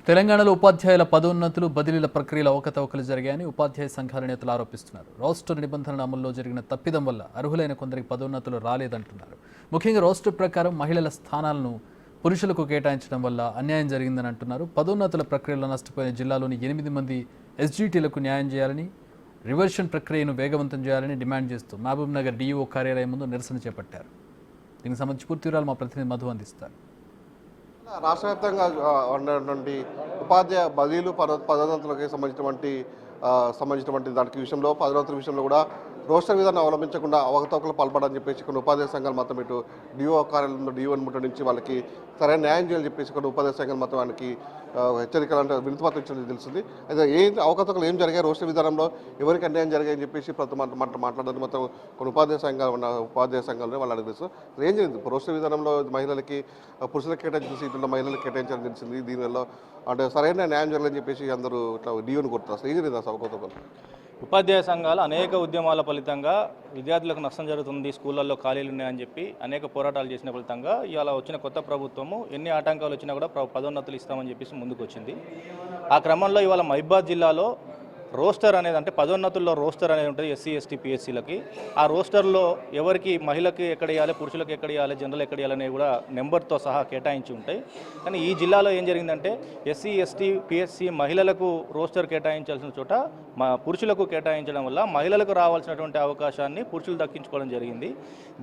తెలంగాణలో ఉపాధ్యాయుల పదోన్నతులు బదిలీల ప్రక్రియలో అవకతవకలు జరిగాయని ఉపాధ్యాయ సంఘాల నేతలు ఆరోపిస్తున్నారు. రోస్టర్ నిబంధనల అమల్లో జరిగిన తప్పిదం వల్ల అర్హులైన కొందరికి పదోన్నతులు రాలేదంటున్నారు. ముఖ్యంగా రోస్టర్ ప్రకారం మహిళల స్థానాలను పురుషులకు కేటాయించడం వల్ల అన్యాయం జరిగిందని అంటున్నారు. పదోన్నతుల ప్రక్రియలో నష్టపోయిన జిల్లాలోని 8 మంది ఎస్జీటీలకు న్యాయం చేయాలని, రివర్షన్ ప్రక్రియను వేగవంతం చేయాలని డిమాండ్ చేస్తూ మహబూబ్ నగర్ డీఈఓ కార్యాలయం ముందు నిరసన చేపట్టారు. దీనికి సంబంధించి పూర్తి వివరాలు మా ప్రతినిధి మధు అందిస్తారు. రాష్ట్ర వ్యాప్తంగా ఉన్నటువంటి ఉపాధ్యాయ బదిలీలు పదోన్నతులకి సంబంధించినటువంటి దానికి విషయంలో పదోన్నతుల విషయంలో కూడా రోస్టర్ విధానం అవలంబించకుండా అవకతవకలు పాల్పడాలని చెప్పేసి కొన్ని ఉపాధ్యాయ సంఘాలు మొత్తం ఇటు డిఓ కార్యాలయంలో డిఓ ముట్టడించి వాళ్ళకి సరైన న్యాయం చేయాలని చెప్పేసి కొన్ని ఉపాధ్యాయ సంఘాలు మొత్తం వానికి హెచ్చరికలు అంటే వినతిపత్రం ఇచ్చినది తెలిసింది. అయితే అవకతవకలు ఏం జరిగాయి, రోస్టర్ విధానంలో ఎవరికి అన్యాయం జరిగాయని చెప్పేసి మాట్లాడడానికి మొత్తం కొన్ని ఉపాధ్యాయ సంఘాలు వాళ్ళు అడిగిస్తారు. ఏం జరిగింది రోస్టర్ విధానంలో మహిళలకి పురుషులకు కేటాయించిన సీట్లలో మహిళలకు కేటాయించాలని తెలిసింది. దీనివల్ల అంటే సరైన న్యాయం జరగాలని చెప్పేసి అందరూ ఇట్లా డిఓని కొడుతున్నారు. ఏం జరిగింది అసలు అవకతవకలు? ఉపాధ్యాయ సంఘాలు అనేక ఉద్యమాల ఫలితంగా విద్యార్థులకు నష్టం జరుగుతుంది, స్కూళ్ళల్లో ఖాళీలు ఉన్నాయని చెప్పి అనేక పోరాటాలు చేసిన ఫలితంగా ఇవాళ వచ్చిన కొత్త ప్రభుత్వము ఎన్ని ఆటంకాలు వచ్చినా కూడా పదోన్నతులు ఇస్తామని చెప్పేసి ముందుకు వచ్చింది. ఆ క్రమంలో ఇవాళ మహబూబాబాద్ జిల్లాలో రోస్టర్ అనేది అంటే పదోన్నతుల్లో రోస్టర్ అనేది ఉంటుంది ఎస్సీ ఎస్టీ పిఎస్సీలకి. ఆ రోస్టర్లో ఎవరికి మహిళకి ఎక్కడ ఇవ్వాలి, పురుషులకు ఎక్కడ ఇవ్వాలి, జనరల్ ఎక్కడ ఇవ్వాలి అనేవి కూడా నెంబర్తో సహా కేటాయించి ఉంటాయి. కానీ ఈ జిల్లాలో ఏం జరిగిందంటే ఎస్సీ ఎస్టీ పిఎస్సీ మహిళలకు రోస్టర్ కేటాయించాల్సిన చోట పురుషులకు కేటాయించడం వల్ల మహిళలకు రావాల్సినటువంటి అవకాశాన్ని పురుషులు దక్కించుకోవడం జరిగింది.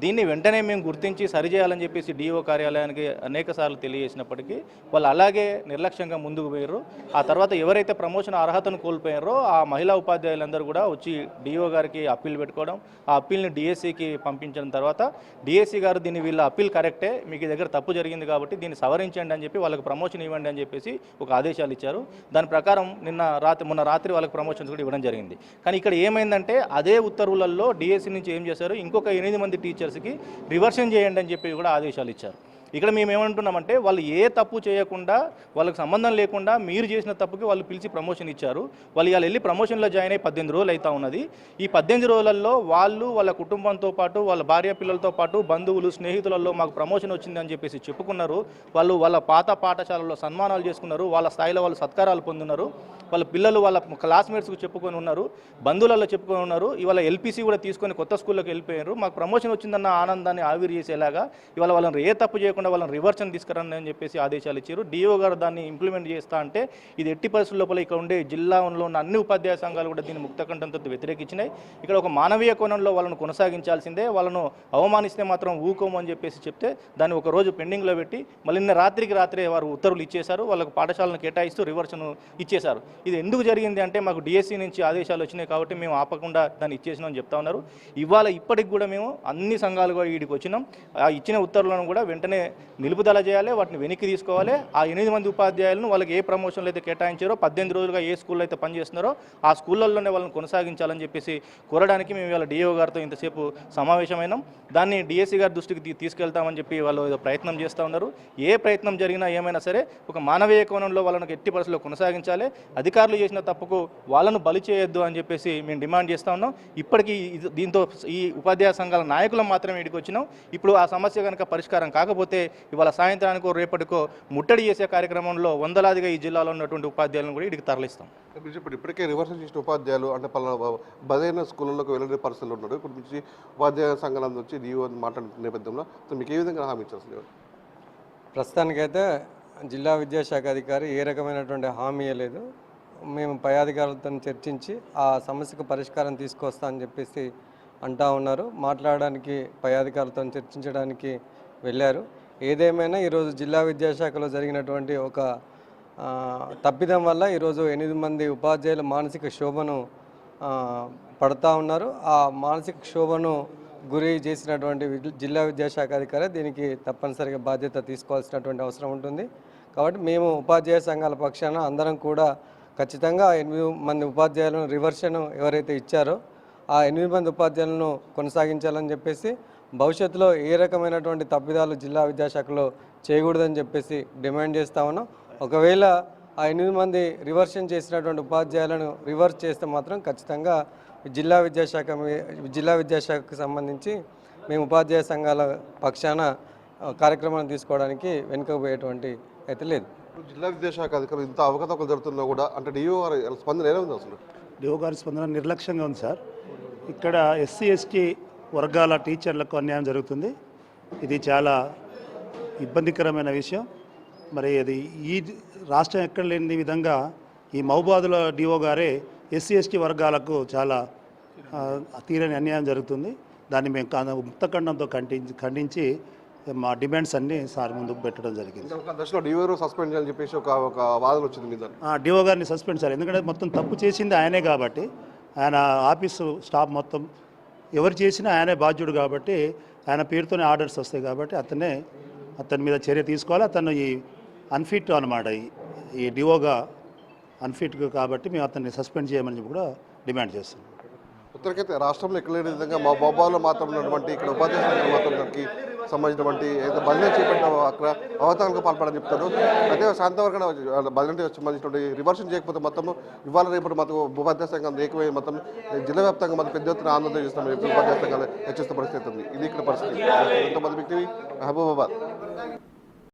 దీన్ని వెంటనే మేము గుర్తించి సరిచేయాలని చెప్పేసి డిఓ కార్యాలయానికి అనేక సార్లు తెలియజేసినప్పటికీ వాళ్ళు అలాగే నిర్లక్ష్యంగా ముందుకు పోయారు. ఆ తర్వాత ఎవరైతే ప్రమోషన్ అర్హతను కోల్పోయారో ఆ మహిళా ఉపాధ్యాయులందరూ కూడా వచ్చి డిఓ గారికి అప్పీల్ పెట్టుకోవడం, ఆ అప్పీల్ని డిఎస్సికి పంపించిన తర్వాత డిఎస్సి గారు దీన్ని వీళ్ళ అప్పీల్ కరెక్టే, మీకు దగ్గర తప్పు జరిగింది కాబట్టి దీన్ని సవరించండి అని చెప్పి వాళ్ళకి ప్రమోషన్ ఇవ్వండి అని చెప్పేసి ఒక ఆదేశాలు ఇచ్చారు. దాని ప్రకారం మొన్న రాత్రి వాళ్ళకి ప్రమోషన్స్ కూడా ఇవ్వడం జరిగింది. కానీ ఇక్కడ ఏమైందంటే అదే ఉత్తర్వులలో డిఎస్సి నుంచి ఏం చేశారు, ఇంకొక 8 మంది టీచర్స్కి రివర్షన్ చేయండి అని చెప్పి కూడా ఆదేశాలు ఇచ్చారు. ఇక్కడ మేము ఏమంటున్నామంటే వాళ్ళు ఏ తప్పు చేయకుండా, వాళ్ళకి సంబంధం లేకుండా మీరు చేసిన తప్పుకి వాళ్ళు పిలిచి ప్రమోషన్ ఇచ్చారు. వాళ్ళు ఇవాళ వెళ్ళి ప్రమోషన్లో జాయిన్ అయ్యి 18 రోజులు అవుతా ఉన్నది. ఈ 18 రోజులలో వాళ్ళు వాళ్ళ కుటుంబంతో పాటు వాళ్ళ భార్య పిల్లలతో పాటు బంధువులు స్నేహితులలో మాకు ప్రమోషన్ వచ్చిందని చెప్పేసి చెప్పుకున్నారు. వాళ్ళు వాళ్ళ పాత పాఠశాలలో సన్మానాలు చేసుకున్నారు, వాళ్ళ స్థాయిలో వాళ్ళు సత్కారాలు పొందున్నారు, వాళ్ళ పిల్లలు వాళ్ళ క్లాస్మేట్స్కు చెప్పుకొని ఉన్నారు, బంధువులలో చెప్పుకొని ఉన్నారు. ఇవాళ ఎల్పిసి కూడా తీసుకొని కొత్త స్కూల్లోకి వెళ్ళిపోయారు. మాకు ప్రమోషన్ వచ్చిందన్న ఆనందాన్ని ఆవిరి చేసేలాగా ఇవాళ వాళ్ళని ఏ తప్పు చేయకుండా వాళ్ళని రివర్షన్ తీసుకురండి అని చెప్పేసి ఆదేశాలు ఇచ్చారు. డిఓ గారు దాన్ని ఇంప్లిమెంట్ చేస్తా అంటే ఇది ఎట్టి పరిస్థితుల లోపల ఇక్కడ ఉండే జిల్లాలో ఉన్న అన్ని ఉపాధ్యాయ సంఘాలు కూడా దీన్ని ముక్తకంఠంతో వ్యతిరేకించినాయి. ఇక్కడ ఒక మానవీయ కోణంలో వాళ్ళను కొనసాగించాల్సిందే, వాళ్ళను అవమానిస్తే మాత్రం ఊకోము అని చెప్పేసి చెప్తే దాన్ని ఒక రోజు పెండింగ్లో పెట్టి మళ్ళీ నిన్న రాత్రే వారు ఉత్తర్వులు ఇచ్చేశారు. వాళ్ళకు పాఠశాలను కేటాయిస్తూ రివర్షన్ ఇచ్చేశారు. ఇది ఎందుకు జరిగింది అంటే మాకు డిఎస్సి నుంచి ఆదేశాలు వచ్చినాయి కాబట్టి మేము ఆపకుండా దాన్ని ఇచ్చేసినామని చెప్తా ఉన్నారు. ఇవాళ ఇప్పటికి కూడా మేము అన్ని సంఘాలుగా వీడికి వచ్చినాం. ఆ ఇచ్చిన ఉత్తర్వులను కూడా వెంటనే నిలుపుదల చేయాలి, వాటిని వెనక్కి తీసుకోవాలి. ఆ 8 మంది ఉపాధ్యాయులను వాళ్ళకి ఏ ప్రమోషన్లు అయితే కేటాయించారో 18 రోజులుగా ఏ స్కూల్లో అయితే పనిచేస్తున్నారో ఆ స్కూళ్ళల్లోనే వాళ్ళని కొనసాగించాలని చెప్పేసి కోరడానికి మేము ఇవాళ డిఓ గారితో ఇంతసేపు సమావేశమైనాం. దాన్ని డిఎస్సి గారి దృష్టికి తీసుకెళ్తామని చెప్పి వాళ్ళు ప్రయత్నం చేస్తూ ఉన్నారు. ఏ ప్రయత్నం జరిగినా ఏమైనా సరే ఒక మానవీయ కోణంలో వాళ్ళకి ఎట్టి పరిస్థితుల్లో కొనసాగించాలి. అధికారులు చేసిన తప్పుకు వాళ్ళను బలి చేయొద్దు అని చెప్పేసి మేము డిమాండ్ చేస్తూ ఉన్నాం. ఇప్పటికీ దీంతో ఈ ఉపాధ్యాయ సంఘాల నాయకులు మాత్రమే ఇక్కడికి వచ్చినాం. ఇప్పుడు ఆ సమస్య కనుక పరిష్కారం కాకపోతే ఇవాళ సాయంత్రానికో రేపటికో ముట్టడి చేసే కార్యక్రమంలో వందలాదిగా ఈ జిల్లాలో ఉన్నటువంటి ఉపాధ్యాయులను కూడా ఇక్కడికి తరలిస్తాం. ఇప్పటికే రివర్సల్ చేసిన ఉపాధ్యాయులు అంటే బదైన స్కూళ్ళలోకి వెళ్ళే పరిస్థితులు ఉన్నారు. ఇప్పుడు నుంచి ఉపాధ్యాయ సంఘాల నుంచి డిఓ మాట్లాడుతున్న నేపథ్యంలో మీకు ఏ విధంగా హామీ ఇచ్చారు? ప్రస్తుతానికైతే జిల్లా విద్యాశాఖ అధికారి ఏ రకమైనటువంటి హామీ ఇవ్వలేదు. మేము పై అధికారులతో చర్చించి ఆ సమస్యకు పరిష్కారం తీసుకొస్తా అని చెప్పేసి అంటా ఉన్నారు. మాట్లాడడానికి పై అధికారులతో చర్చించడానికి వెళ్ళారు. ఏదేమైనా ఈరోజు జిల్లా విద్యాశాఖలో జరిగినటువంటి ఒక తప్పిదం వల్ల ఈరోజు 8 మంది ఉపాధ్యాయులు మానసిక క్షోభను పడతా ఉన్నారు. ఆ మానసిక క్షోభను గురి చేసినటువంటి జిల్లా విద్యాశాఖ అధికారి దీనికి తప్పనిసరిగా బాధ్యత తీసుకోవాల్సినటువంటి అవసరం ఉంటుంది. కాబట్టి మేము ఉపాధ్యాయ సంఘాల పక్షాన అందరం కూడా ఖచ్చితంగా 8 మంది ఉపాధ్యాయులను రివర్షన్ ఎవరైతే ఇచ్చారో ఆ 8 మంది ఉపాధ్యాయులను కొనసాగించాలని చెప్పేసి, భవిష్యత్తులో ఏ రకమైనటువంటి తప్పిదాలు జిల్లా విద్యాశాఖలో చేయకూడదని చెప్పేసి డిమాండ్ చేస్తా ఉన్నాం. ఒకవేళ ఆ 8 మంది రివర్షన్ చేసినటువంటి ఉపాధ్యాయులను రివర్స్ చేస్తే మాత్రం ఖచ్చితంగా జిల్లా విద్యాశాఖకు సంబంధించి మేము ఉపాధ్యాయ సంఘాల పక్షాన కార్యక్రమాన్ని తీసుకోవడానికి వెనుకపోయేటువంటి అయితే లేదు. ఇప్పుడు జిల్లా విద్యాశాఖ అధికారులు ఇంత అవకతవకలు జరుగుతున్నా కూడా అంటే డిఓ స్పందన ఎలా ఉంది అసలు? డిఓ గారి స్పందన నిర్లక్ష్యంగా ఉంది సార్. ఇక్కడ ఎస్సీ ఎస్టీ వర్గాల టీచర్లకు అన్యాయం జరుగుతుంది. ఇది చాలా ఇబ్బందికరమైన విషయం. మరి అది ఈ రాష్ట్రం ఎక్కడ లేని విధంగా ఈ మహబూబాద్లో డిఓ గారే ఎస్సీ ఎస్టీ వర్గాలకు చాలా తీరని అన్యాయం జరుగుతుంది. దాన్ని మేము ముక్తఖండంతో ఖండించి మా డిమాండ్స్ అన్నీ సార్ ముందుకు పెట్టడం జరిగింది. ఒక దశలో డిఓ సస్పెండ్ చేయాలని చెప్పేసి ఒక వాదన వచ్చింది మీద. డిఓ గారిని సస్పెండ్ సార్, ఎందుకంటే మొత్తం తప్పు చేసింది ఆయనే కాబట్టి, ఆయన ఆఫీసు స్టాఫ్ మొత్తం ఎవరు చేసినా ఆయనే బాధ్యుడు కాబట్టి, ఆయన పేరుతోనే ఆర్డర్స్ వస్తాయి కాబట్టి అతని మీద చర్య తీసుకోవాలి. అతను ఈ అన్ఫిట్ అనమాట, ఈ డిఓగా అన్ఫిట్ కాబట్టి మేము అతన్ని సస్పెండ్ చేయమని చెప్పి కూడా డిమాండ్ చేస్తున్నాం. ఉత్తరకైతే రాష్ట్రంలో ఎక్కడ లేని విధంగా మా బాబాలో మాత్రం ఉన్నటువంటి ఇక్కడ ఉపాధ్యాయ సంఘాలు మాత్రం దానికి సంబంధించినటువంటి ఏదైతే బదిలీ చేపట్టిన అక్కడ అవతారాలకు పాల్పడని చెప్తారు. అదే శాంతవర్గన బదిలీ సంబంధించినటువంటి రివర్షన్ చేయకపోతే మొత్తం ఇవాళ రేపటి మొత్తం ఉపాధ్యాయ సంఘం ఏకమై మొత్తం జిల్లా వ్యాప్తంగా మొత్తం పెద్ద ఎత్తున ఆందోళన చేస్తామని చెప్పి ఉపాధ్యాయ సంఘాలు హెచ్చరిస్తున్న పరిస్థితి ఉంది. ఇది ఇక్కడ పరిస్థితి. ఎంతమంది వ్యక్తి మహబూబాబాద్.